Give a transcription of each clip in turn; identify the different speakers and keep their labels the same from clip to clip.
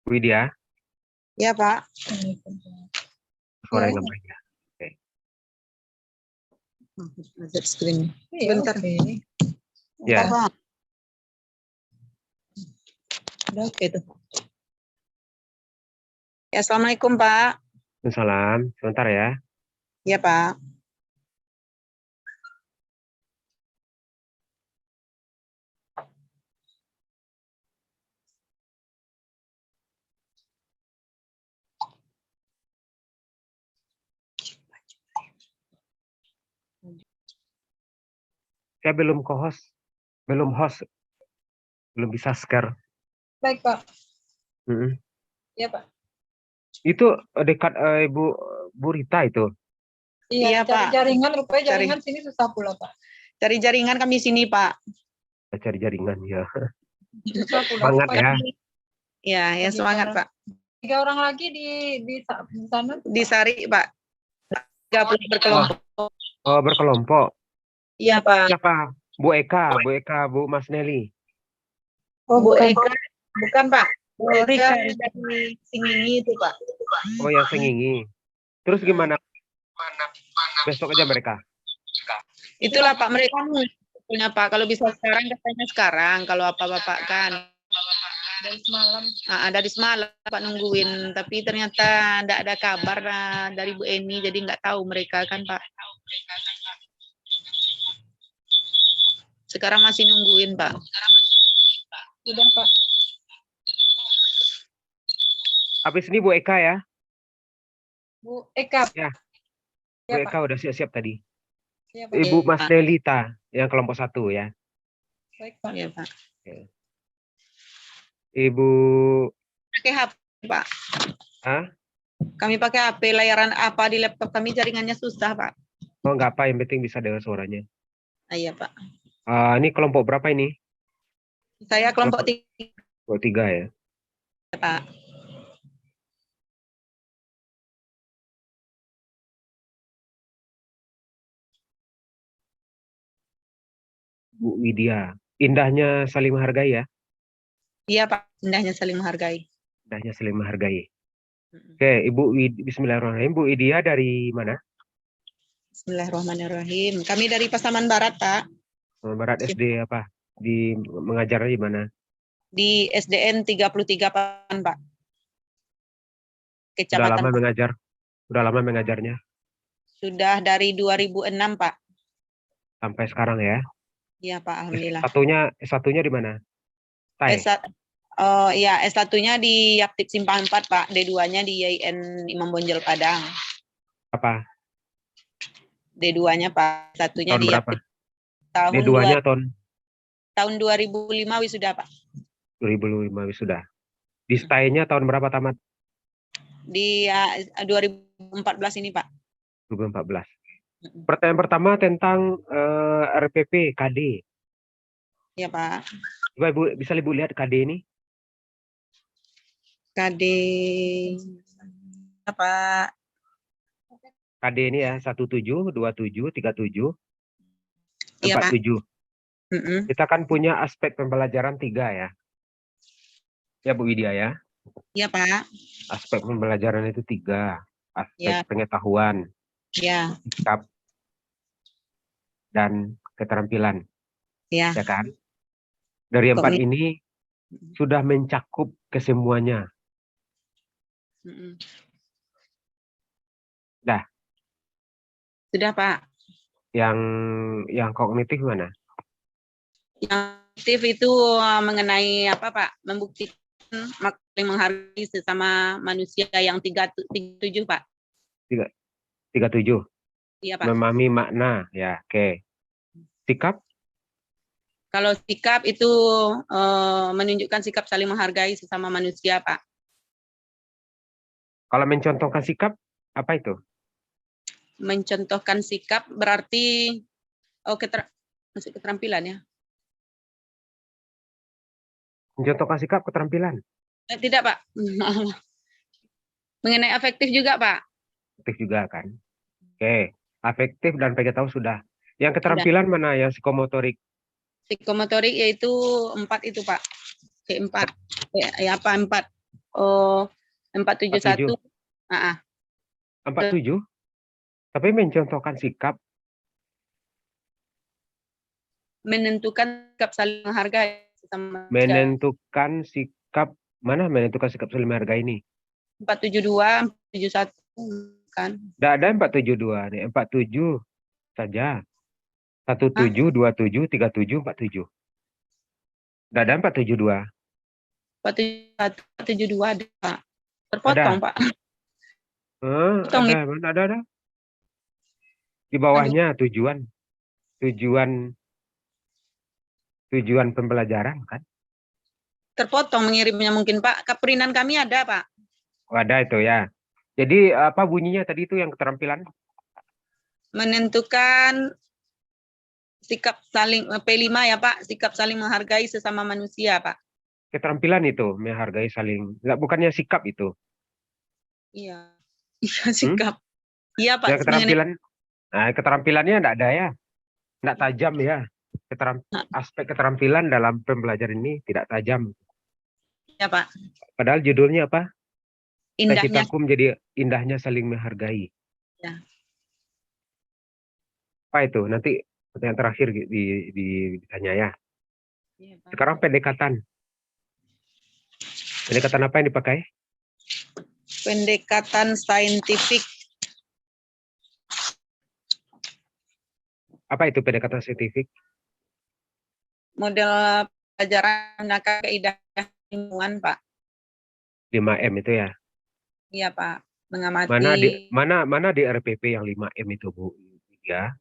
Speaker 1: Widya,
Speaker 2: Ya, Pak.
Speaker 1: suara yang baik ya. Oke.
Speaker 2: Ada screen. Bentar.
Speaker 1: Ya.
Speaker 2: Bentar, Pak. Udah oke tuh. Ya, Assalamualaikum, Pak.
Speaker 1: Salam, sebentar ya.
Speaker 2: Ya, Pak.
Speaker 1: Saya belum co-host, belum host, belum bisa share.
Speaker 3: Baik, Pak.
Speaker 1: Mm-mm.
Speaker 3: Iya, Pak.
Speaker 1: Itu dekat Bu Rita itu.
Speaker 2: Iya,
Speaker 3: Iya, cari
Speaker 2: Pak.
Speaker 3: jaringan, rupanya
Speaker 2: Cari.
Speaker 3: jaringan sini susah pula, Pak.
Speaker 2: Cari jaringan kami sini, Pak.
Speaker 1: Saya cari jaringan ya.
Speaker 3: Susah pula.
Speaker 1: Semangat ya.
Speaker 2: Ya, ya semangat, Pak.
Speaker 3: 3 orang lagi di sana.
Speaker 2: Di Sari, Pak. 30 berkelompok.
Speaker 1: Oh, berkelompok.
Speaker 2: Iya, Pak.
Speaker 1: Siapa? Bu Eka, Bu Mas Nelly.
Speaker 3: Oh,
Speaker 2: Bu
Speaker 3: bukan.
Speaker 2: Eka, bukan, Pak. Bu Eka
Speaker 3: Rika.
Speaker 2: dari Singingi itu, Pak.
Speaker 1: Oh, yang Sengingi. Terus gimana? Besok aja mereka.
Speaker 2: Itulah, Pak, mereka punya, Pak. Kalau bisa sekarang, katanya sekarang. Kalau apa-apa, kan.
Speaker 3: Dari semalam.
Speaker 2: Dari semalam, Pak, nungguin. Tapi ternyata tidak ada kabar dari Bu Eni. Jadi nggak tahu mereka, kan, Pak. Sekarang masih nungguin, Pak.
Speaker 3: Sudah, Pak.
Speaker 1: Habis ini Bu Eka ya.
Speaker 3: Bu Eka.
Speaker 1: Ya. Bu
Speaker 3: Ya,
Speaker 1: Eka
Speaker 3: Pak.
Speaker 1: udah siap-siap tadi.
Speaker 3: Ya, Pak.
Speaker 1: Ibu Mas
Speaker 2: Pak.
Speaker 1: Nelita yang kelompok 1 ya.
Speaker 3: Baik, Pak.
Speaker 2: Iya, Pak.
Speaker 1: Ibu
Speaker 2: Pakai HP, Pak.
Speaker 1: Hah?
Speaker 2: Kami pakai HP, layaran apa di laptop kami jaringannya susah, Pak.
Speaker 1: Oh, nggak apa, yang penting bisa dengar suaranya.
Speaker 2: Iya, Pak.
Speaker 1: Ini kelompok berapa ini?
Speaker 2: Saya kelompok 3,
Speaker 1: Kelompok 3 ya.
Speaker 2: Pak.
Speaker 1: Bu Widya. Indahnya saling menghargai ya.
Speaker 2: Iya, Pak. Indahnya saling menghargai.
Speaker 1: Indahnya saling menghargai. Oke, Ibu Bismillahirrahmanirrahim. Bu Widya dari mana?
Speaker 2: Bismillahirrahmanirrahim. Kami dari Pasaman Barat, Pak.
Speaker 1: Barat SD apa? Mengajar di mana?
Speaker 2: Di SDN 33, Pak.
Speaker 1: Sudah
Speaker 2: Kecamatan.
Speaker 1: lama mengajar? Sudah lama mengajarnya?
Speaker 2: Sudah dari 2006, Pak.
Speaker 1: Sampai sekarang ya?
Speaker 2: Iya, Pak. Alhamdulillah.
Speaker 1: S1-nya di mana? Tai?
Speaker 2: Iya, S1-nya di Yaptik Simpang 4, Pak. D2-nya di YIN Imam Bonjol Padang.
Speaker 1: Apa?
Speaker 2: D2-nya, Pak. Satunya
Speaker 1: Tahun
Speaker 2: di
Speaker 1: berapa?
Speaker 2: Yaptik.
Speaker 1: D2-nya
Speaker 2: Tahun 2005 wisuda, Pak.
Speaker 1: 2005 wisuda. Di STAI-nya tahun berapa tamat?
Speaker 2: Di 2014 ini, Pak.
Speaker 1: 2014. Pertanyaan pertama tentang RPP KD.
Speaker 2: Iya, Pak.
Speaker 1: Coba Ibu, bisa Ibu lihat KD ini?
Speaker 2: KD apa?
Speaker 1: KD ini ya 17, 27, 37,
Speaker 2: Iya, Pak.
Speaker 1: 47. Kita kan punya aspek pembelajaran 3 ya. Ya Bu Widya ya.
Speaker 2: Iya, Pak.
Speaker 1: Aspek pembelajaran itu 3. Aspek
Speaker 2: Ya.
Speaker 1: pengetahuan,
Speaker 2: Ya.
Speaker 1: sikap, dan keterampilan.
Speaker 2: Ya.
Speaker 1: Ya kan? Dari 4 ini sudah mencakup kesemuanya. Dah.
Speaker 2: Sudah, Pak.
Speaker 1: Yang kognitif mana?
Speaker 2: Yang kognitif itu mengenai apa, Pak? Membuktikan saling menghargai sesama manusia yang 37, Pak.
Speaker 1: 37.
Speaker 2: Iya, Pak.
Speaker 1: Memahami makna, ya, oke. Sikap?
Speaker 2: Kalau sikap itu menunjukkan sikap saling menghargai sesama manusia, Pak.
Speaker 1: Kalau mencontohkan sikap, apa itu?
Speaker 2: Mencontohkan sikap berarti masuk keterampilan ya?
Speaker 1: Mencontohkan sikap, keterampilan.
Speaker 2: Tidak, Pak. Mengenai afektif juga, Pak.
Speaker 1: Afektif juga kan. Oke, afektif dan tahu sudah. Yang keterampilan mana? Yang psikomotorik?
Speaker 2: Psikomotorik yaitu 4 itu, Pak. 4. Ya, apa 4? 471.
Speaker 1: 47. Tapi mencontohkan sikap.
Speaker 2: Menentukan sikap saling menghargai sesama manusia.
Speaker 1: Menentukan sikap. Mana menentukan sikap saling menghargai ini?
Speaker 2: 472, 471 kan.
Speaker 1: Tidak ada 472 nih. 47 saja. 17, 27, 37, 47. Tidak ada 472.
Speaker 2: 471, 472 ada, Pak. Terpotong, Pak. Potong
Speaker 1: Ada, mana ada. Di bawahnya tujuan pembelajaran kan?
Speaker 2: Terpotong mengirimnya mungkin, Pak. Kaperinan kami ada, Pak.
Speaker 1: Oh, ada itu ya. Jadi apa bunyinya tadi itu yang keterampilan?
Speaker 2: Menentukan sikap saling P5 ya, Pak. Sikap saling menghargai sesama manusia, Pak.
Speaker 1: Keterampilan itu menghargai saling. Enggak, bukannya sikap itu.
Speaker 2: Iya. Iya, sikap. Iya, Pak.
Speaker 1: Ya, keterampilan. Nah, keterampilannya enggak ada ya. Enggak tajam ya. Aspek keterampilan dalam pembelajaran ini tidak tajam.
Speaker 2: Iya, Pak.
Speaker 1: Padahal judulnya apa?
Speaker 2: Indahnya.
Speaker 1: Cita-citaku menjadi indahnya saling menghargai.
Speaker 2: Ya.
Speaker 1: Apa itu? Nanti yang terakhir ditanya ya.
Speaker 2: Iya, Pak.
Speaker 1: Sekarang pendekatan. Pendekatan apa yang dipakai?
Speaker 2: Pendekatan saintifik.
Speaker 1: Apa itu pendekatan saintifik?
Speaker 2: Model pelajaran menggunakan keindahan lingkungan, Pak.
Speaker 1: 5M itu ya.
Speaker 2: Iya, Pak. Mengamati.
Speaker 1: Mana di RPP yang 5M itu, Bu? Ya.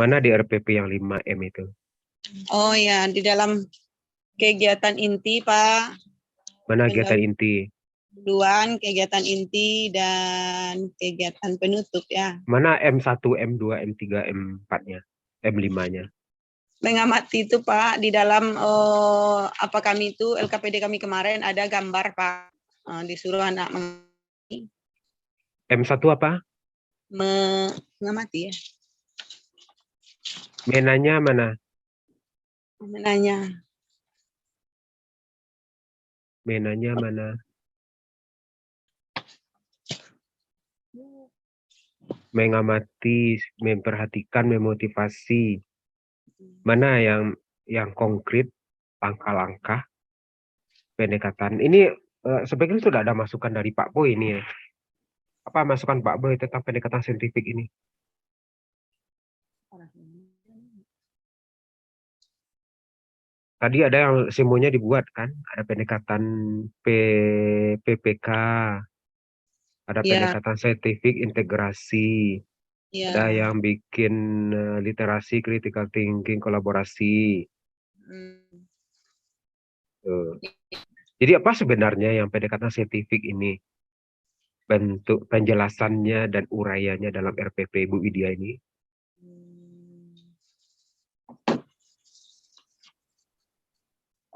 Speaker 1: Mana di RPP yang 5M itu?
Speaker 2: Oh ya, di dalam kegiatan inti, Pak.
Speaker 1: Mana kegiatan inti?
Speaker 2: Duluan, kegiatan inti dan kegiatan penutup ya.
Speaker 1: Mana M1, M2, M3, M4-nya? M5-nya?
Speaker 2: Mengamati itu, Pak, di dalam apa kami itu LKPD kami kemarin ada gambar, Pak. Disuruh anak
Speaker 1: M1 apa?
Speaker 2: mengamati ya.
Speaker 1: Menanya mana? Menanya mana? Mengamati, memperhatikan, memotivasi. Mana yang konkret, langkah-langkah, pendekatan. Ini sebenarnya sudah ada masukan dari Pak Boy ini ya. Apa masukan Pak Boy tentang pendekatan saintifik ini? Tadi ada yang semuanya dibuat kan? Ada pendekatan PPK, ada pendekatan saintifik integrasi, ada yang bikin literasi, critical thinking, kolaborasi. Jadi apa sebenarnya yang pendekatan saintifik ini? Bentuk penjelasannya dan uraiannya dalam RPP Bu Widya ini?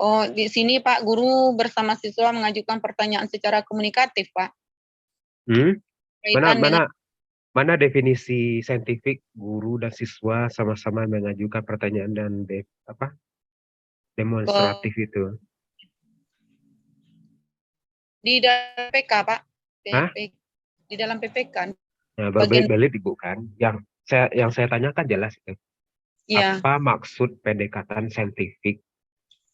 Speaker 2: Oh, di sini Pak Guru bersama siswa mengajukan pertanyaan secara komunikatif, Pak.
Speaker 1: Mana definisi saintifik guru dan siswa sama-sama mengajukan pertanyaan dan demonstratif itu?
Speaker 2: Di dalam PK, Pak.
Speaker 1: Hah?
Speaker 2: Di dalam PPK.
Speaker 1: Nah, berbelit Ibu kan. Yang saya tanyakan jelas itu.
Speaker 2: Ya.
Speaker 1: Apa maksud pendekatan saintifik?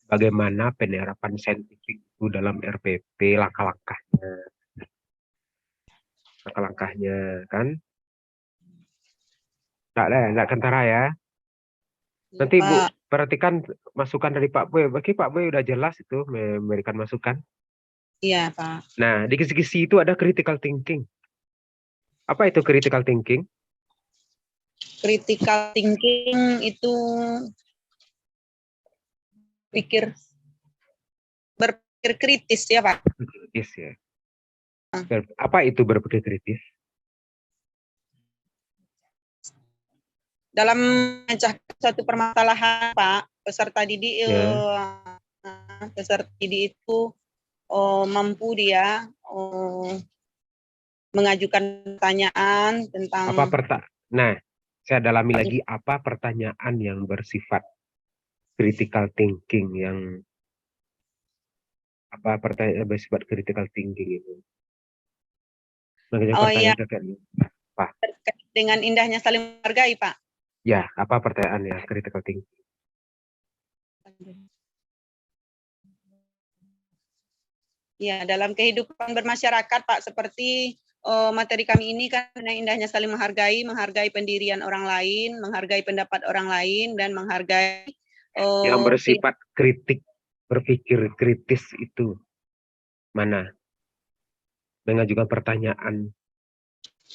Speaker 1: Bagaimana penerapan saintifik itu dalam RPP, langkah-langkahnya kan? Enggak kentara ya. Nanti Bu perhatikan masukan dari Pak Boy. Bagi Pak Boy udah jelas itu memberikan masukan.
Speaker 2: Iya, Pak.
Speaker 1: Nah, di kisi-kisi itu ada critical thinking. Apa itu critical thinking?
Speaker 2: Critical thinking itu berpikir kritis ya, Pak.
Speaker 1: Kritis ya. Apa itu berpikir kritis?
Speaker 2: Dalam memecahkan suatu permasalahan, Pak, peserta didik itu mampu dia mengajukan pertanyaan tentang
Speaker 1: Nah, saya dalami lagi, apa pertanyaan yang bersifat critical thinking yang apa pertanyaan bersifat critical thinking itu? Makanya
Speaker 2: Oh iya,
Speaker 1: pertanyaan terkait apa?
Speaker 2: terkait dengan indahnya saling menghargai, Pak.
Speaker 1: Ya, apa pertanyaannya critical thinking?
Speaker 2: Ya, dalam kehidupan bermasyarakat, Pak, seperti materi kami ini kan indahnya saling menghargai, menghargai pendirian orang lain, menghargai pendapat orang lain, dan menghargai
Speaker 1: Yang bersifat kritik, berpikir kritis itu mana? Mengajukan pertanyaan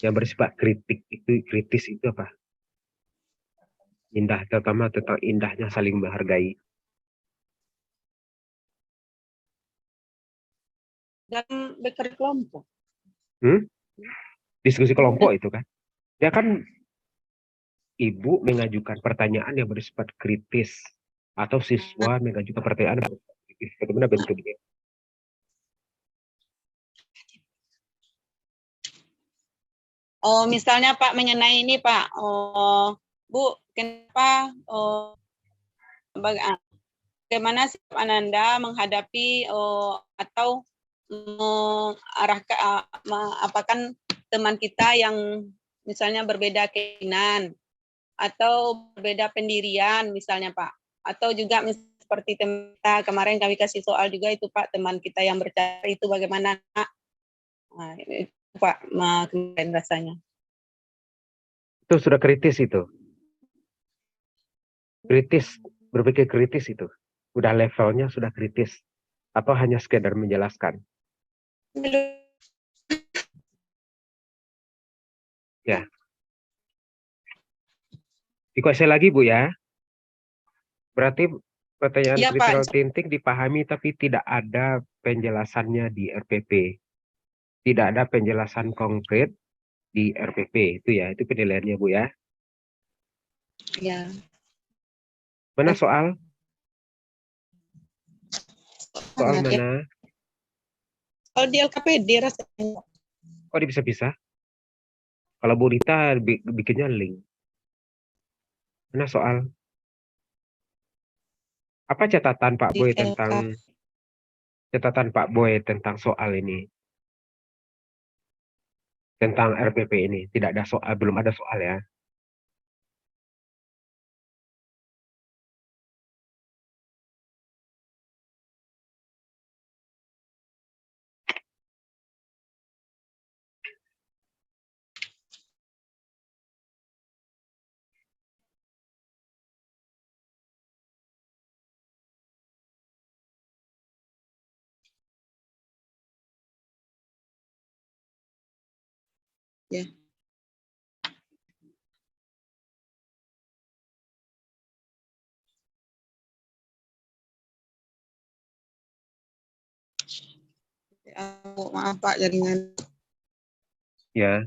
Speaker 1: yang bersifat kritis itu apa? Indah, terutama tentang indahnya saling menghargai.
Speaker 2: dan bekerja kelompok.
Speaker 1: Diskusi kelompok itu kan. Ya kan ibu mengajukan pertanyaan yang bersifat kritis atau siswa mengajukan pertanyaan yang bersifat kritis. Bagaimana bentuknya?
Speaker 2: Oh, misalnya Pak mengenai ini Pak, Bu, kenapa bagaimana sikap Ananda menghadapi atau apakan teman kita yang misalnya berbeda keinginan atau berbeda pendirian misalnya Pak, atau juga seperti teman kita kemarin kami kasih soal juga itu Pak, teman kita yang bercari itu bagaimana nah, itu Pak kemarin rasanya.
Speaker 1: Itu sudah kritis itu. Kritis, berpikir kritis itu. Udah levelnya sudah kritis. Atau hanya sekedar menjelaskan. Ya. Dikuasai lagi Bu ya. Berarti pertanyaan
Speaker 2: Ya,
Speaker 1: critical
Speaker 2: Pak.
Speaker 1: thinking dipahami tapi tidak ada penjelasannya di RPP. Tidak ada penjelasan konkret di RPP. Itu ya, itu penilaiannya Bu ya.
Speaker 2: Ya.
Speaker 1: Mana soal? Soal
Speaker 2: Ya.
Speaker 1: mana?
Speaker 2: Kalau di LKPD rasanya.
Speaker 1: Oh, bisa-bisa. Kalau Bu Rita bikinnya link. Mana soal? Apa catatan Pak Boy tentang soal ini? Tentang RPP ini. Tidak ada soal, belum ada soal ya.
Speaker 2: Ya. Maaf Pak jaringan.
Speaker 1: Ya.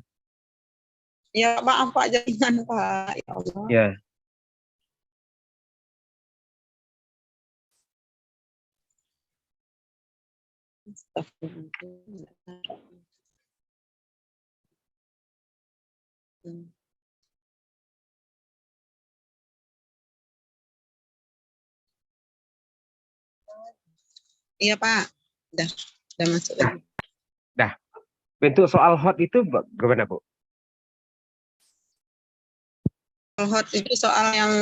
Speaker 2: Ya maaf Pak jaringan Pak. Ya Allah.
Speaker 1: Ya.
Speaker 2: Iya Pak. Udah masuk lagi.
Speaker 1: Dah. Bentuk soal hot itu bagaimana Bu?
Speaker 2: Soal hot itu soal yang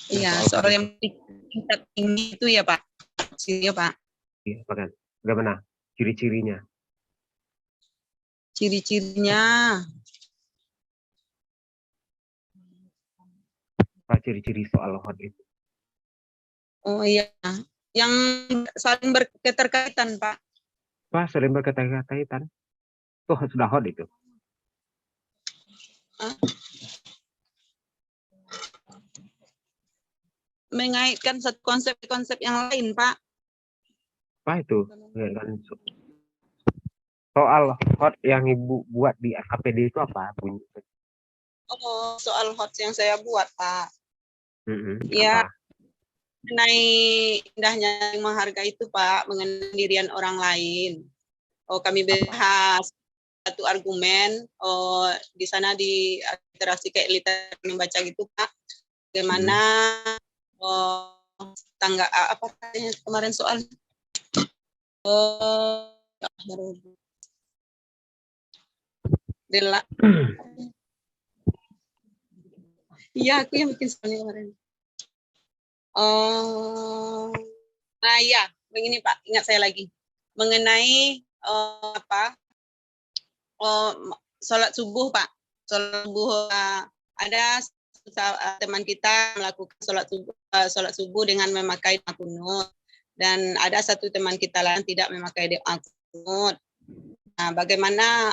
Speaker 2: iya, soal yang tingkat tinggi itu ya Pak. Iya Pak.
Speaker 1: Iya, bagaimana? Ciri-cirinya.
Speaker 2: Ciri-cirinya.
Speaker 1: Apa ciri-ciri soal hot itu?
Speaker 2: Oh iya. Yang saling berketerkaitan Pak.
Speaker 1: Apa saling berkaitan? Tuh sudah hot itu.
Speaker 2: Mengaitkan satu konsep-konsep yang lain Pak.
Speaker 1: Apa itu? Soal hot yang Ibu buat di LKPD itu apa bunyi?
Speaker 2: Oh, soal hot yang saya buat Pak.
Speaker 1: Ya.
Speaker 2: Mengenai indahnya menghargai itu Pak, mengenai pendirian orang lain. Oh, kami bahas satu argumen. Oh, di sana di literasi kayak literasi membaca gitu Pak. Bagaimana Oh, apa katanya kemarin soal? Dela. Iya, aku yang bikin soalnya kemarin. Nah iya, begini Pak, ingat saya lagi mengenai sholat subuh Pak. Sholat subuh ada teman kita melakukan sholat subuh dengan memakai doa kunut, dan ada satu teman kita lain tidak memakai doa kunut. Nah, bagaimana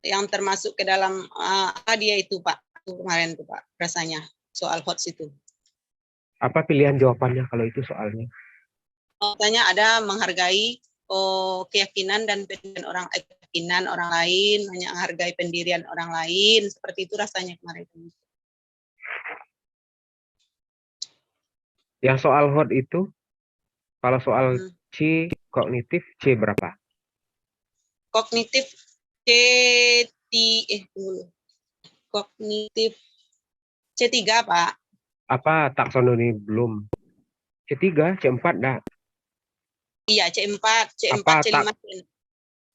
Speaker 2: yang termasuk ke dalam apa dia itu Pak kemarin tuh Pak rasanya soal hots itu?
Speaker 1: Apa pilihan jawabannya kalau itu soalnya?
Speaker 2: Tanya ada menghargai keyakinan dan pendirian keyakinan orang lain, menghargai pendirian orang lain, seperti itu rasanya kemarin.
Speaker 1: Yang soal hot itu, kalau soal C kognitif C berapa?
Speaker 2: Kognitif kognitif C3 Pak.
Speaker 1: Apa taksonomi belum? C3, C4 enggak?
Speaker 2: Iya, C4,
Speaker 1: Apa
Speaker 2: C5.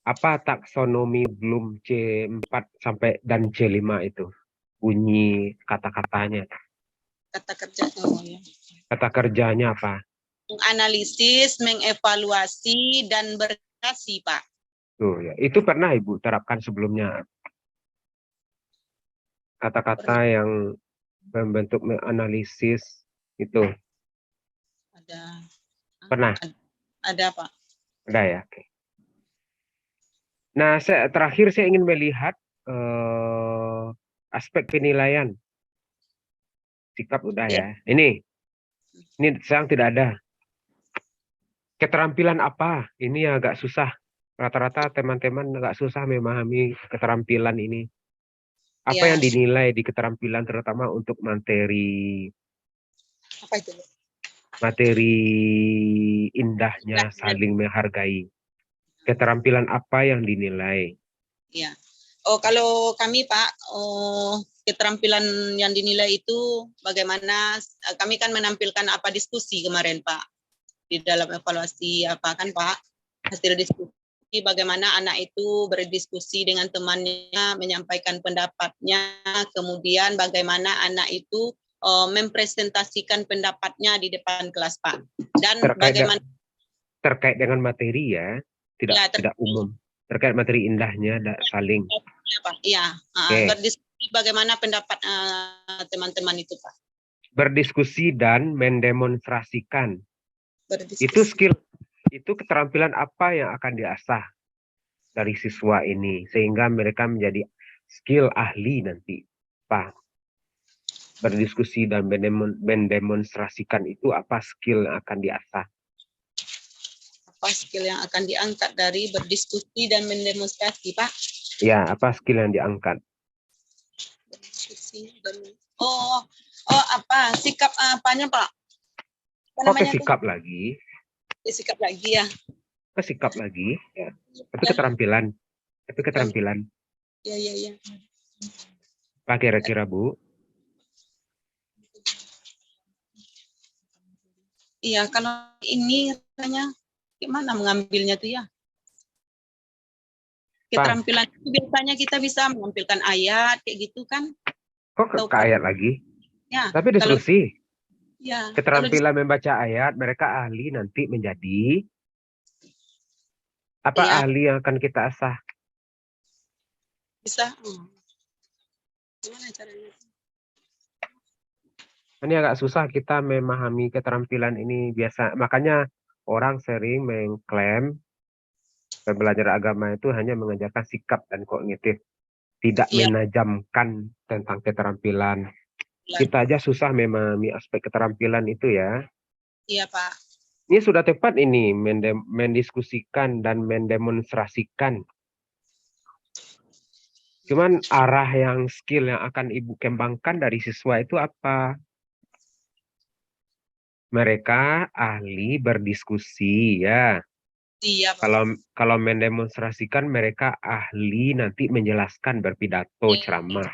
Speaker 1: Apa taksonomi belum C4 sampai dan C5 itu? Bunyi kata-katanya.
Speaker 2: Kata kerjanya. Ya.
Speaker 1: Kata kerjanya apa?
Speaker 2: Menganalisis, mengevaluasi, dan berkreasi, Pak.
Speaker 1: Tuh, ya. Itu pernah Ibu terapkan sebelumnya. Kata-kata yang membentuk menganalisis itu.
Speaker 2: Ada.
Speaker 1: Pernah?
Speaker 2: Ada, Pak.
Speaker 1: Ada ya. Oke. Nah, terakhir saya ingin melihat aspek penilaian. Sikap udah ya. Ini sedang tidak ada. Keterampilan apa? Ini agak susah. Rata-rata teman-teman agak susah memahami keterampilan ini. Apa yang dinilai di keterampilan terutama untuk materi
Speaker 2: apa itu?
Speaker 1: Materi indahnya saling menghargai. Keterampilan apa yang dinilai?
Speaker 2: Iya. Oh, kalau kami Pak, keterampilan yang dinilai itu bagaimana kami kan menampilkan apa diskusi kemarin Pak. Di dalam evaluasi apa kan Pak, hasil diskusi bagaimana anak itu berdiskusi dengan temannya, menyampaikan pendapatnya, kemudian bagaimana anak itu mempresentasikan pendapatnya di depan kelas Pak. Dan bagaimana
Speaker 1: terkait dengan materi ya, tidak umum. Terkait materi indahnya saling.
Speaker 2: Iya, berdiskusi bagaimana pendapat teman-teman itu Pak.
Speaker 1: Berdiskusi dan mendemonstrasikan. Itu skill, itu keterampilan apa yang akan diasah dari siswa ini sehingga mereka menjadi skill ahli nanti, Pak. Berdiskusi dan mendemonstrasikan itu apa skill yang akan diasah?
Speaker 2: Apa skill yang akan diangkat dari berdiskusi dan mendemonstrasi, Pak?
Speaker 1: Ya, apa skill yang diangkat?
Speaker 2: Berdiskusi dan apa sikap apanya, Pak?
Speaker 1: Oke, sikap lagi.
Speaker 2: Sikap lagi ya.
Speaker 1: Sikap lagi, ya. Tapi keterampilan.
Speaker 2: Iya.
Speaker 1: Apa kira-kira, Bu?
Speaker 2: Iya, kalau ini rasanya gimana mengambilnya tuh ya? Keterampilan itu biasanya kita bisa menampilkan ayat kayak gitu kan?
Speaker 1: Kok ke ayat lagi?
Speaker 2: Ya.
Speaker 1: Tapi diskusi.
Speaker 2: Ya.
Speaker 1: Keterampilan membaca ayat, mereka ahli nanti menjadi apa ahli yang akan kita asah?
Speaker 2: Bisa. Gimana caranya?
Speaker 1: Ini agak susah kita memahami keterampilan ini biasa. Makanya orang sering mengklaim belajar agama itu hanya mengajarkan sikap dan kognitif. Tidak menajamkan tentang keterampilan. Kita aja susah memahami aspek keterampilan itu ya.
Speaker 2: Iya, Pak.
Speaker 1: Ini sudah tepat ini mendiskusikan dan mendemonstrasikan. Cuman arah yang skill yang akan Ibu kembangkan dari siswa itu apa? Mereka ahli berdiskusi ya.
Speaker 2: Iya, Pak.
Speaker 1: Kalau mendemonstrasikan mereka ahli nanti menjelaskan berpidato ceramah.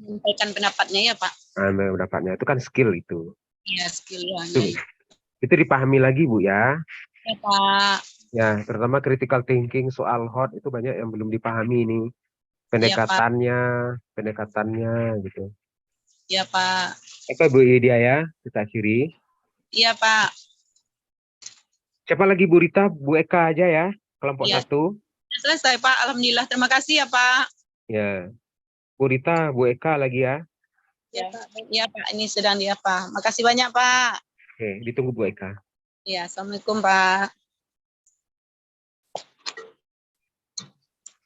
Speaker 2: menyampaikan pendapatnya ya Pak.
Speaker 1: Pendapatnya itu kan skill itu.
Speaker 2: Iya, skill ya.
Speaker 1: Itu dipahami lagi Bu ya.
Speaker 2: Ya Pak.
Speaker 1: Ya, terutama critical thinking soal hot itu banyak yang belum dipahami ini.
Speaker 2: Iya Pak.
Speaker 1: Pendekatannya gitu.
Speaker 2: Iya Pak.
Speaker 1: Oke Bu Lydia ya, kita akhiri.
Speaker 2: Iya Pak.
Speaker 1: Siapa lagi Bu Rita, Bu Eka aja ya, kelompok
Speaker 2: Iya.
Speaker 1: 1.
Speaker 2: Selesai Pak. Alhamdulillah. Terima kasih ya Pak.
Speaker 1: Ya, Bu Rita, Bu Eka lagi ya.
Speaker 2: Ya, iya Pak. Ini sedang dia Pak. Makasih banyak Pak.
Speaker 1: Oke, ditunggu Bu Eka.
Speaker 2: Ya, Assalamualaikum Pak.